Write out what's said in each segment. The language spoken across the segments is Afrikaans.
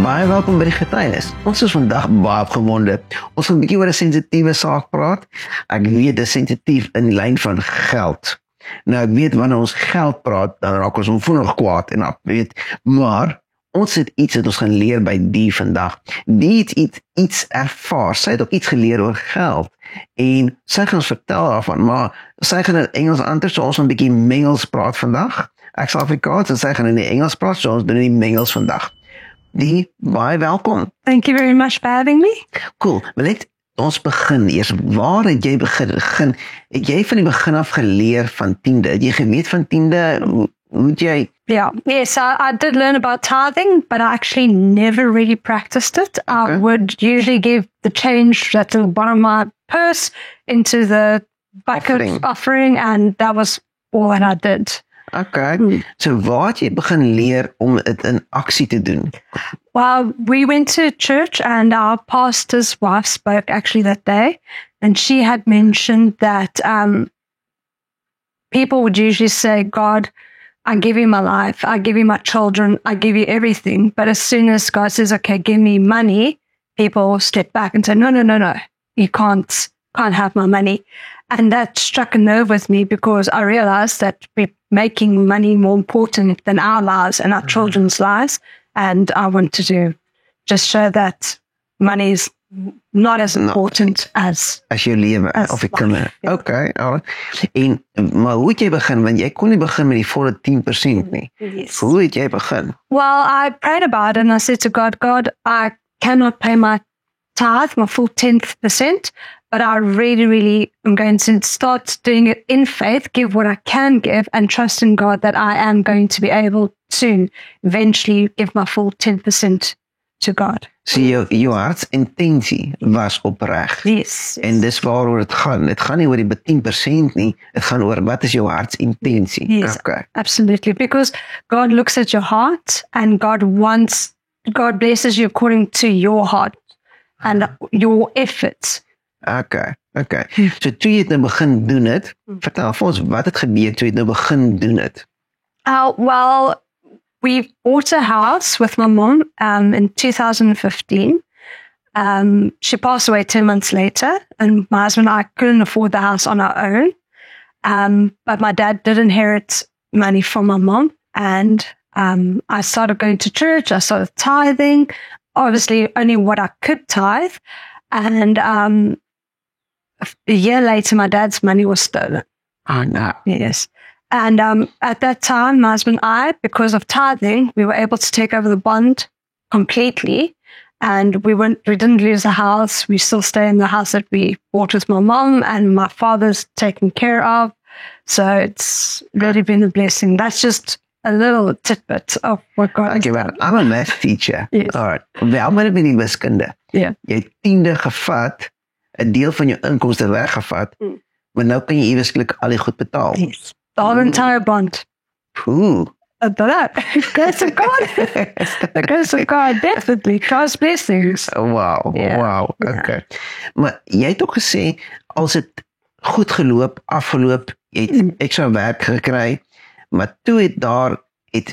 Baie welkom by die Getuienis. Ons is vandag baie opgewonde. Ons gaan 'n bietjie oor 'n sensitiewe saak praat. Ek weet dit is sensitief in die lyn van geld. Nou ek weet wanneer ons geld praat, dan raak ons onvoelig kwaad en maar ons het iets wat ons gaan leer by die vandag. Die het iets ervaar. Sy het ook iets geleer oor geld. En sy gaan ons vertel daarvan, maar sy gaan in Engels antwoord, so ons gaan 'n bietjie mengels praat vandag. Ek sal Afrikaans en sy gaan in die Engels praat, so ons doen die mengels vandag. Die, baie welkom. Thank you very much for having me. Cool, maar let ons begin eers. Waar het jy begin? Het jy van die begin af geleer van tiende? Het jy geweet van tiende? Hoe het jy... Yeah, yes, I did learn about tithing, but I actually never really practiced it. Okay. I would usually give the change that's in the bottom of my purse into the bucket offering, and that was all that I did. Okay, so waar het jy begin leer om dit in aksie te doen? Well, we went to church and our pastor's wife spoke actually that day, and she had mentioned that people would usually say, God, I give you my life, I give you my children, I give you everything. But as soon as God says, okay, give me money, people step back and say, no, you can't have my money. And that struck a nerve with me because I realized that we're making money more important than our lives and our children's lives. And I wanted to just show that money is not as important as jou lewe of die kinders. Yeah. Okay, en maar hoe het jy begin? Want jy kon nie begin met die volle 10% nie. Yes. Hoe het jy begin? Well, I prayed about it and I said to God, I cannot pay my tithe, my full 10%, but I really am going to start doing it in faith, give what I can give, and trust in God that I am going to be able to eventually give my full 10% to God. So jou hartsintensie was opreg. Yes. En dis waaroor het gaan. Het gaan nie oor die 10% nie, het gaan oor wat is jou hartsintensie. Yes, okay. Absolutely. Because God looks at your heart and God blesses you according to your heart and your efforts. Okay. So toe jy het nou begin doen het, vertel vir ons, wat het gebeur toe jy het nou begin doen het? Well, we bought a house with my mom in 2015. She passed away 10 months later, and my husband and I couldn't afford the house on our own. But my dad did inherit money from my mom, and I started going to church. I started tithing, obviously only what I could tithe. And a year later, my dad's money was stolen. Oh, no. Yes. And at that time, my husband and I, because of tithing, we were able to take over the bond completely. And we didn't lose the house. We still stay in the house that we bought with my mom, and my father's taken care of. So it's really been a blessing. That's just a little tidbit of what God has done. I'm a math teacher. Yes. All right. Wel met die wiskunde. Yeah. Jy het tiende gevat, 'n deel van jou inkomste weggevat, maar nou kan jy eweslik al die goed betaal. Yes. The whole entire bond. Ooh. That goes to God. That goes to God, definitely. God's blessings. Wow, Yeah. wow, okay. Maar jy het ook gesê, als het goed afgeloop, jy het extra werk gekry, maar toe het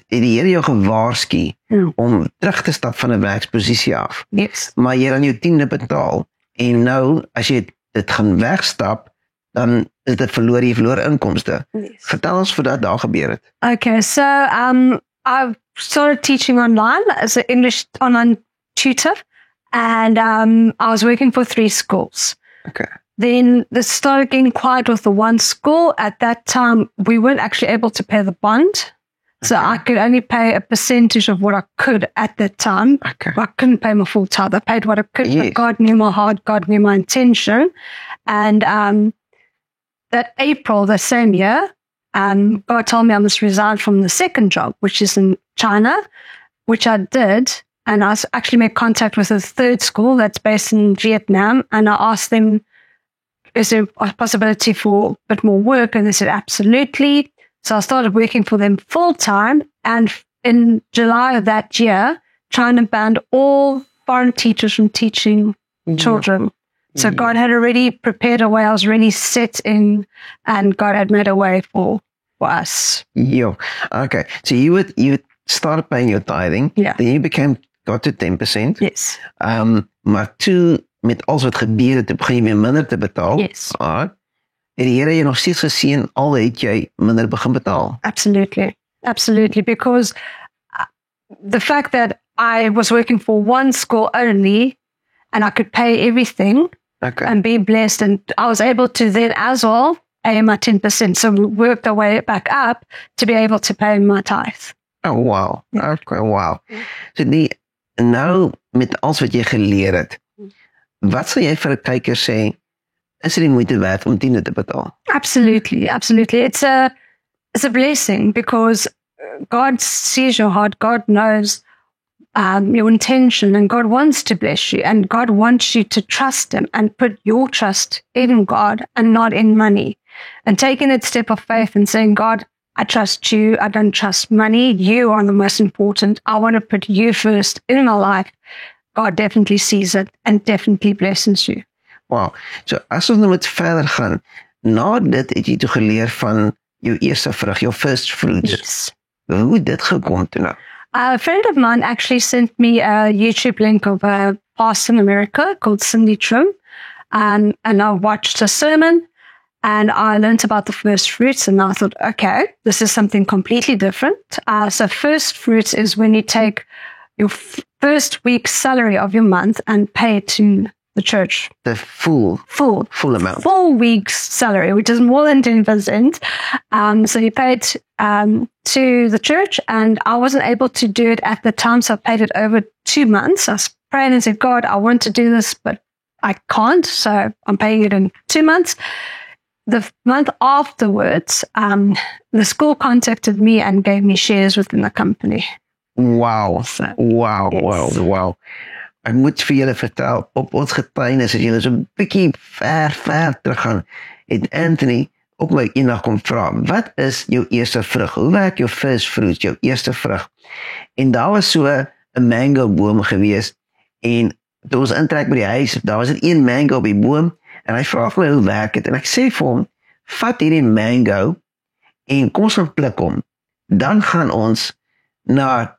die Here jou gewaarsku om terug te stap van 'n werksposisie af. Yes. Maar jy het aan jou tiende betaal, en nou, as jy dit gaan wegstap, dan is dit jy verloor inkomste. Yes. Vertel ons wat daar gebeur het. Okay, so I started teaching online as an English online tutor, and I was working for 3 schools. Okay. Then this started getting quiet with the one school. At that time, we weren't actually able to pay the bond. So I could only pay a percentage of what I could at that time. Okay. I couldn't pay my full tithe. I paid what I could, Yes. but God knew my heart, God knew my intention. And that April, the same year, God told me I must resign from the second job, which is in China, which I did. And I actually made contact with a third school that's based in Vietnam. And I asked them, is there a possibility for a bit more work? And they said, absolutely. So I started working for them full time. And in July of that year, China banned all foreign teachers from teaching children. So God had already prepared a way. I was already set in, and God had made a way for us. Yeah. Okay. So you would start paying your tithing. Yeah. Then you became got to 10%. Yes. Maar toe, met alles wat gebeur het, begin jy weer minder te betaal. Yes. En die Here jy nog steeds geseën, al het jy minder begin betaal. Absolutely. Absolutely. Because the fact that I was working for one school only and I could pay everything and be blessed, and I was able to then as well pay my 10%. So we worked our way back up to be able to pay my tithe. Oh, wow. Okay, wow. So nou, met alles wat jy geleer het, wat sal jy vir 'n kyker sê, is dit die moeite werd om tiende te betaal? Absolutely, absolutely. It's a blessing because God sees your heart. God knows your intention, and God wants to bless you, and God wants you to trust Him and put your trust in God and not in money. And taking that step of faith and saying, God, I trust you. I don't trust money. You are the most important. I want to put you first in my life. God definitely sees it and definitely blesses you. Wow. So as ons nou met verder gaan, na dit het jy toe geleer van jou eerste vrug, jou first fruits. Yes. Hoe het dit gekom toe nou? A friend of mine actually sent me a YouTube link of a pastor in America called Cindy Trim. And I watched a sermon and I learned about the first fruits, and I thought, okay, this is something completely different. So first fruits is when you take your first week's salary of your month and pay it to the church. The full amount. Full week's salary, which is more than 10%. So you pay it to the church, and I wasn't able to do it at the time, so I paid it over 2 months. I was praying and said, God, I want to do this, but I can't, so I'm paying it in 2 months. The month afterwards, the school contacted me and gave me shares within the company. Wow, So, wow, yes. wow. Ek moet vir julle vertel, op ons getuienis, as julle so 'n bietjie ver terug gaan, het Anthony op my eendag kom vra, wat is jou eerste vrug? Hoe werk jou first fruits, jou eerste vrug? En daar was so 'n mango boom gewees, en toe ons intrek by die huis, daar was 'n mango op die boom, en hy vra vir my, hoe werk dit? En ek sê vir hom, vat hierdie mango, en kom ons pluk hom. Dan gaan ons na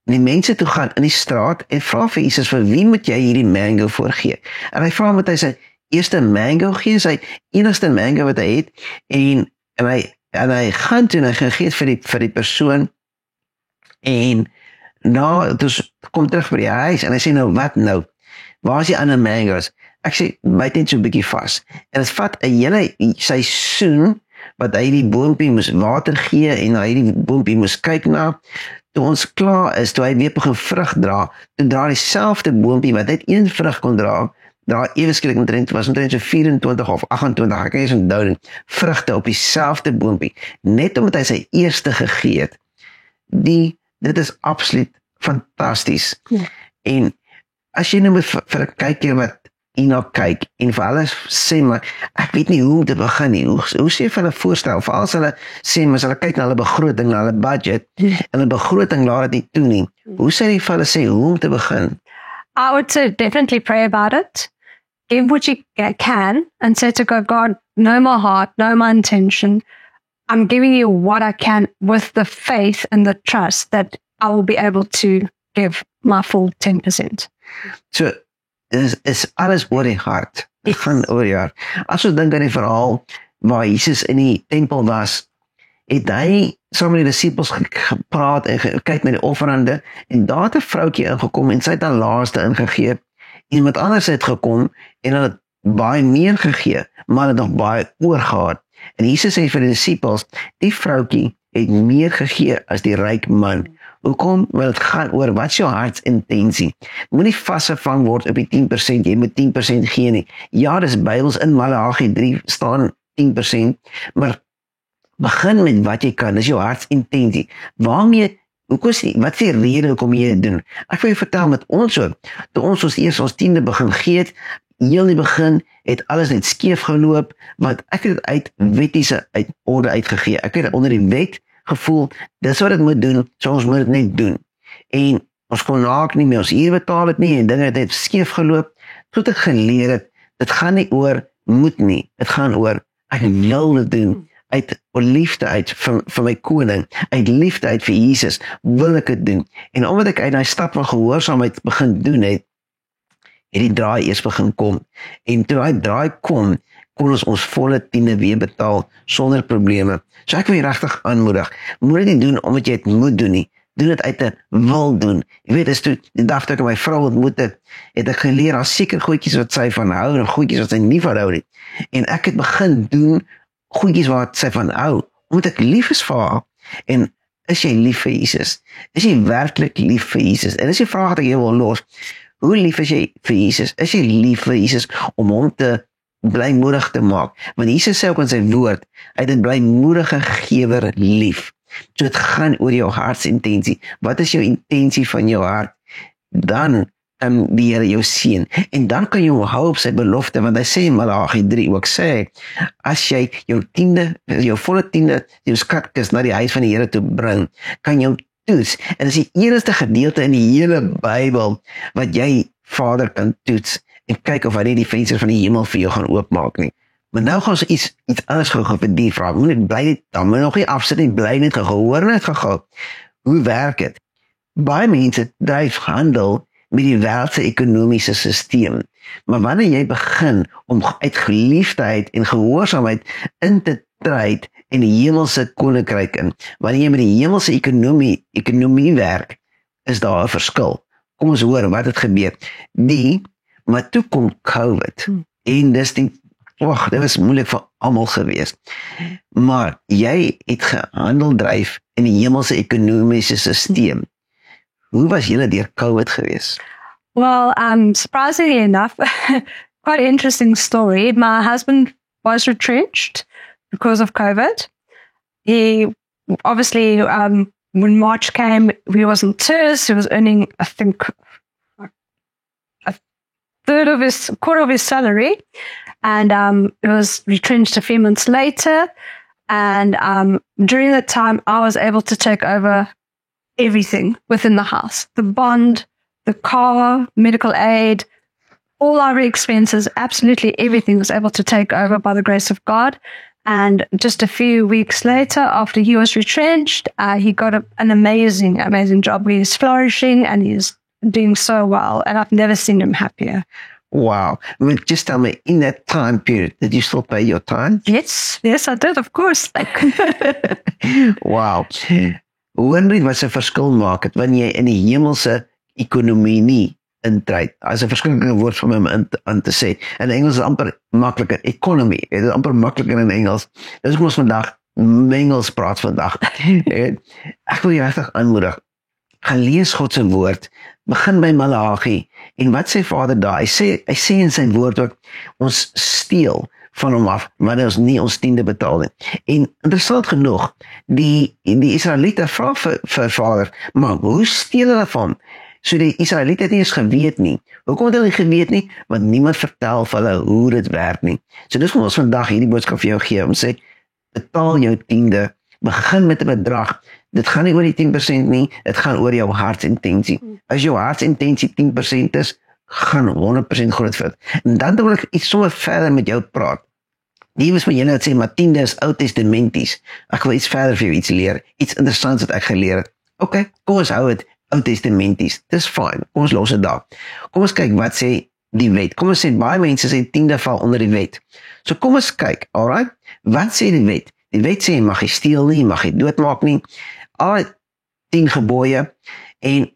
die mense toe gaan in die straat en vra vir Jesus, vir wie moet jy hierdie mango voorgee? En hy vra wat hy sy eerste mango gee, sy enigste mango wat hy het, en hy gaan toe en hy gaan gee vir die persoon, en dus kom terug by die huis, en hy sê nou, wat nou? Waar is die ander mango's? Ek sê, byt net so 'n bietjie vas. En het vat 'n hele seisoen, wat hy die boompie moes water gee, en hy die boompie moes kyk na. Toe ons klaar is, toe hy weer begin vrug dra, toe dra dieselfde boompie, wat net een vrug kon dra ewe skielik was omtrent so 24 of 28, ek kan nie eens onthou, vrugte op dieselfde boompie, net omdat hy sy eerste gegee het. Dit is absoluut fantasties. Ja. En as jy nou met vir 'n kyker wat hierna kyk, en vir hulle sê, maar ek weet nie hoe om te begin nie, hoe sê jy vir hulle voorstel, vir as hulle sê, maar as hulle kyk na hulle begroting, na hulle budget, en hulle begroting laat dit nie toe nie, hoe sê jy vir hulle sê, hoe om te begin? I would say definitely pray about it. Give what you can and say to God, God, know my heart, know my intention. I'm giving you what I can with the faith and the trust that I will be able to give my full 10%. So, is alles oor die hart. Dit gaan oor die hart. As ons dink aan die verhaal waar Jesus in die tempel was, het hy saam met die disippels gepraat en gekyk met die offerande, en daar het 'n vroutjie ingekom en sy het aan laaste ingegee. Iemand anders het gekom en hulle het baie meer gegee, maar het nog baie oorgehad. En Jesus sê vir die disippels, die vroutjie het meer gegee as die ryk man. Hoekom? Want het gaan oor, wat is jou hartsintensie? Moet nie vasgevang word op die 10%, jy moet 10% gee nie. Ja, dis Bybels in Maleagi 3 staan 10%, maar begin met wat jy kan, dis jou hartsintensie. Waarmee, wat is die rede hoekom jy dit doen? Ek wil jou vertel met ons ook, toe ons eers ons 10de begin gee het, heel in die begin het alles net skeef geloop, want ek het het uit wettiese orde uitgegee. Ek het onder die wet gevoel, dis wat het moet doen, so ons moet het net doen. En ons kon raak nie meer ons hier betaal het nie, en dinge het net skeef geloop, tot ek geleer het, dit gaan nie oor moet nie, het gaan oor, ek wil dit doen, uit liefde uit vir my koning, uit liefde uit vir Jesus, wil ek dit doen. En omdat ek uit die stap van gehoorsaamheid begin doen het die draai eers begin kom. En toe die draai kon ons volle tiende weer betaal, sonder probleme. So ek wil jy regtig aanmoedig, moet dit nie doen omdat jy het moet doen nie, doen dit uit 'n wil doen. Jy weet, as toe die dag toe ek my vrou ontmoet het ek geleer, daar seker goedjies wat sy van hou, en goedjies wat sy nie van hou nie. En ek het begin doen goedjies wat sy van hou, omdat ek lief is vir haar. En is jy lief vir Jesus? Is jy werklik lief vir Jesus? En is die vraag wat ek jou wil los, hoe lief is jy vir Jesus? Is jy lief vir Jesus om hom te blymoedig te maak? Want Jesus sê ook in sy woord, hy het 'n blymoedige gewer lief. So dit gaan oor jou hartsintensie. Wat is jou intensie van jou hart? Dan kan die Here jou seën. En dan kan jy hou op sy belofte, want hy sê in Malagi 3 ook sê, as jy jou tiende, jou volle tiende, jou skatkis na die huis van die Here toe bring, kan jou toets. En dit is die enigste gedeelte in die hele Bybel wat jy Vader kan toets en kyk of hy nie die venster van die hemel vir jou gaan oopmaak nie. Maar nou gaan ons iets anders gou vir die vraag. Moet net bly net, dan moet nog nie afsit en bly net gehoor net gehou. Hoe werk dit? Baie mense dryf handel met die wêreldse ekonomiese stelsel. Maar wanneer jy begin om uit geliefdheid en gehoorsaamheid in te tryd in die hemelse koninkryk in, wanneer jy met die hemelse ekonomie werk, is daar 'n verskil. Kom ons hoor wat het gebeur. Maar toe kom COVID. En dis dit was moeilik vir almal gewees. Maar jy het gehandel dryf in die hemelse ekonomiese stelsel. Hoe was julle deur COVID gewees? Well, surprisingly enough, quite an interesting story. My husband was retrenched because of COVID. He obviously, when March came, he was on TERS. He was earning, I think, a quarter of his salary, and he was retrenched a few months later. And during that time, I was able to take over everything within the house, the bond, the car, medical aid, all our expenses, absolutely everything was able to take over by the grace of God. And just a few weeks later, after he was retrenched, he got an amazing, amazing job. He's flourishing and he's doing so well. And I've never seen him happier. Wow. But just tell me, in that time period, did you still pay your time? Yes, I did, of course. Wow. Wanneer wat 'n verskil maak het wanneer jy in die hemelse ekonomie nie intryd. As 'n verskillende woord vir my om aan te sê. In Engels is amper makliker, economy. Dit is amper makliker in Engels. Dis hoekom ons vandag Engels praat vandag. Ek wil jou regtig aanmoedig. Gaan lees God se woord. Begin by Malagi. En wat sê Vader daar? Hy sê in sy woord ook, ons steel van hom af, wanneer ons nie ons tiende betaal nie. En interessant genoeg, die Israeliete vra vir Vader, maar hoe steel hulle van? So die Israeliete het nie eens geweet nie. Hoekom het hulle nie geweet nie? Want niemand vertel vir hulle hoe dit werk nie. So dis wat ons vandag hierdie boodskap vir jou gee, om sê, betaal jou tiende, begin met 'n bedrag. Dit gaan nie oor die 10% nie, dit gaan oor jou hartsintensie. As jou hartsintensie 10% is, gaan 100% groot vir. En dan wil ek iets sommer verder met jou praat. Die was van julle wat sê, maar tiende is Ou Testamenties. Ek wil iets verder vir jou iets leer, iets interessants wat ek geleer het. Ok, kom ons hou het Ou Testamenties, dis fine, kom ons los het daar. Kom ons kyk wat sê die wet. Kom ons sê, baie mense sê tiende val onder die wet. So kom ons kyk, alright, wat sê die wet? Die wet sê, mag jy steel nie, mag jy doodmaak nie, al 10 gebooie, en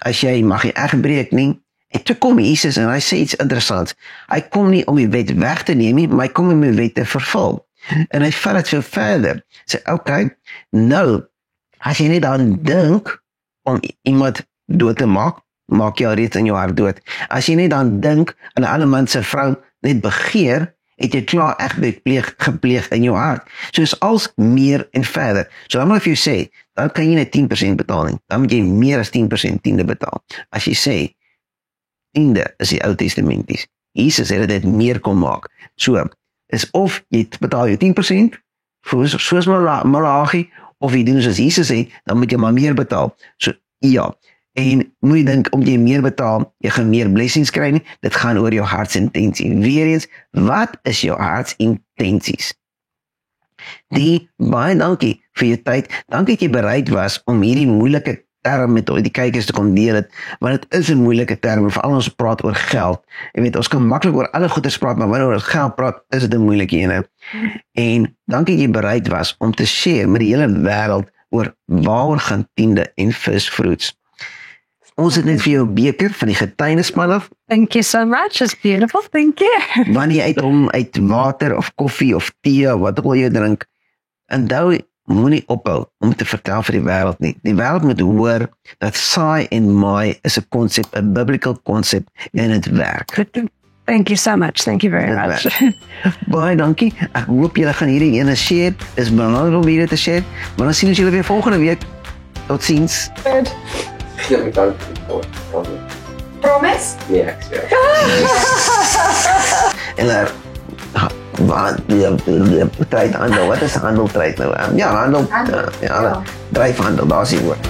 as jy mag jy egbreek nie. En toe kom Jesus en hy sê iets interessants. Hy kom nie om die wet weg te neem nie, maar hy kom om die wet te vervul. En hy vat het veel verder. Sê, okay, nou, as jy net aan dink om iemand dood te maak, maak jy al reeds in jou hart dood. As jy net aan dink aan 'n ander man se vrou net begeer, het jy klaar egbreek gepleeg in jou hart. So is als meer en verder. So dan moet ek vir jou sê, dan kan jy net 10% betaal nie. Dan moet jy meer as 10% tiende betaal. As jy sê, tiende is die Ou Testamenties. Jesus het dit meer kom maak. So, is of jy betaal jou 10%, soos Malagi, of jy doen soos Jesus sê, dan moet jy maar meer betaal. So, ja. En moet jy dink, om jy meer betaal, jy gaan meer blessings kry nie, dit gaan oor jou hartsintensie. Weer eens, wat is jou hartsintensies? Baie dankie vir jou tyd. Dankie dat jy bereid was om hierdie moeilike term met die kykers te kom deel het, want dit is 'n moeilike term, veral ons praat oor geld. Jy weet, ons kan maklik oor alle goeders praat, maar wanneer ons oor geld praat, is dit 'n moeilike ene. En dankie dat jy bereid was om te share met die hele wêreld oor waaroor gaan tiende en visvroets. Ons het net vir jou 'n beker van die getuienisman af. Thank you so much. It's beautiful. Thank you. Wanneer jy uit water of koffie of tee of wat ook al jy drink, onthou, moenie ophou om te vertel vir die wêreld nie. Die wêreld moet hoor dat saai en maai is 'n konsep, 'n biblical konsep, en dit werk. Thank you so much. Thank you very much. Baie dankie. Ek hoop julle gaan hierdie ene share. Dis belangrik om hierdie te share. Maar dan sien ons julle weer volgende week. Totsiens. Good. Ja, bedankt. Promise? Ja, En wat is handel trade nou? Ja, handel. Ja, dryfhandel, daar is die woord.